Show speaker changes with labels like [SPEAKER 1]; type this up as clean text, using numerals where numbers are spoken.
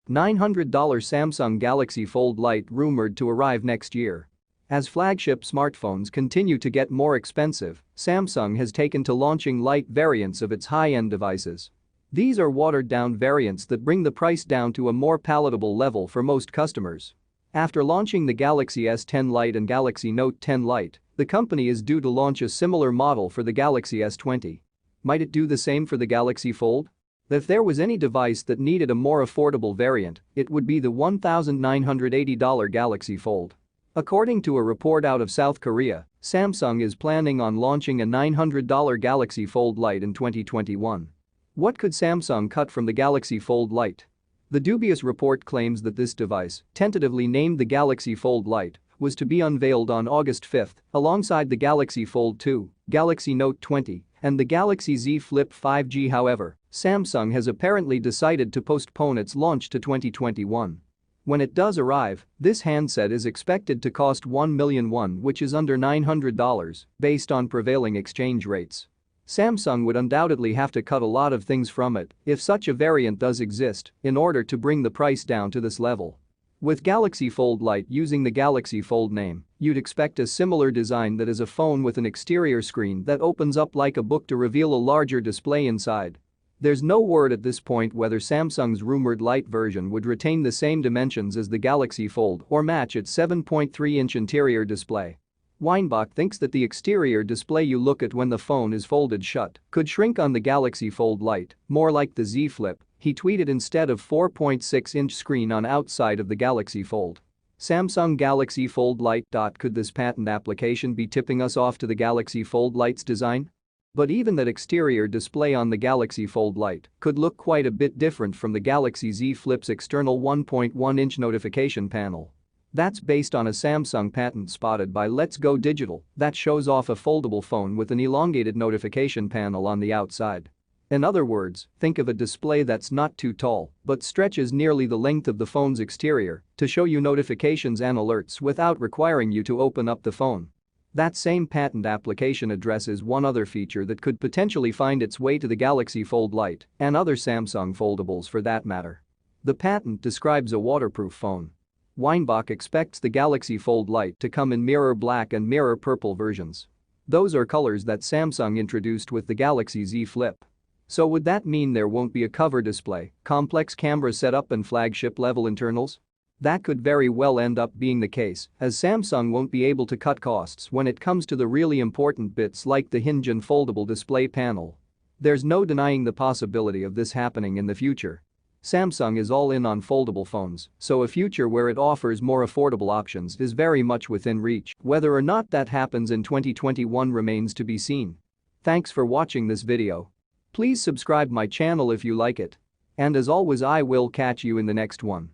[SPEAKER 1] $900 Samsung Galaxy Fold Lite rumored to arrive next year. As flagship smartphones continue to get more expensive, Samsung has taken to launching light variants of its high-end devices. These are watered-down variants that bring the price down to a more palatable level for most customers. After launching the Galaxy S10 Lite and Galaxy Note 10 Lite, the company is due to launch a similar model for the Galaxy S20. Might it do the same for the Galaxy Fold? If there was any device that needed a more affordable variant, it would be the $1,980 Galaxy Fold. According to a report out of South Korea, Samsung is planning on launching a $900 Galaxy Fold Lite in 2021. What could Samsung cut from the Galaxy Fold Lite? The dubious report claims that this device, tentatively named the Galaxy Fold Lite, was to be unveiled on August 5 alongside the Galaxy Fold 2, Galaxy Note 20, and the Galaxy Z Flip 5G. However, Samsung has apparently decided to postpone its launch to 2021. When it does arrive, this handset is expected to cost $1 million won, which is under $900, based on prevailing exchange rates. Samsung would undoubtedly have to cut a lot of things from it if such a variant does exist in order to bring the price down to this level. With Galaxy Fold Lite using the Galaxy Fold name, you'd expect a similar design that is a phone with an exterior screen that opens up like a book to reveal a larger display inside. There's no word at this point whether Samsung's rumored Lite version would retain the same dimensions as the Galaxy Fold or match its 7.3-inch interior display. Weinbach thinks that the exterior display you look at when the phone is folded shut could shrink on the Galaxy Fold Lite, more like the Z Flip, he tweeted, instead of 4.6-inch screen on outside of the Galaxy Fold. Samsung Galaxy Fold Lite. Could this patent application be tipping us off to the Galaxy Fold Lite's design? But even that exterior display on the Galaxy Fold Lite could look quite a bit different from the Galaxy Z Flip's external 1.1-inch notification panel. That's based on a Samsung patent spotted by Let's Go Digital that shows off a foldable phone with an elongated notification panel on the outside. In other words, think of a display that's not too tall but stretches nearly the length of the phone's exterior to show you notifications and alerts without requiring you to open up the phone. That same patent application addresses one other feature that could potentially find its way to the Galaxy Fold Lite and other Samsung foldables for that matter. The patent describes a waterproof phone. Weinbach expects the Galaxy Fold Lite to come in mirror black and mirror purple versions. Those are colors that Samsung introduced with the Galaxy Z Flip. So would that mean there won't be a cover display, complex camera setup and flagship-level internals? That could very well end up being the case, as Samsung won't be able to cut costs when it comes to the really important bits like the hinge and foldable display panel. There's no denying the possibility of this happening in the future. Samsung is all in on foldable phones, so a future where it offers more affordable options is very much within reach. Whether or not that happens in 2021 remains to be seen. Thanks for watching this video. Please subscribe my channel if you like it. And as always, I will catch you in the next one.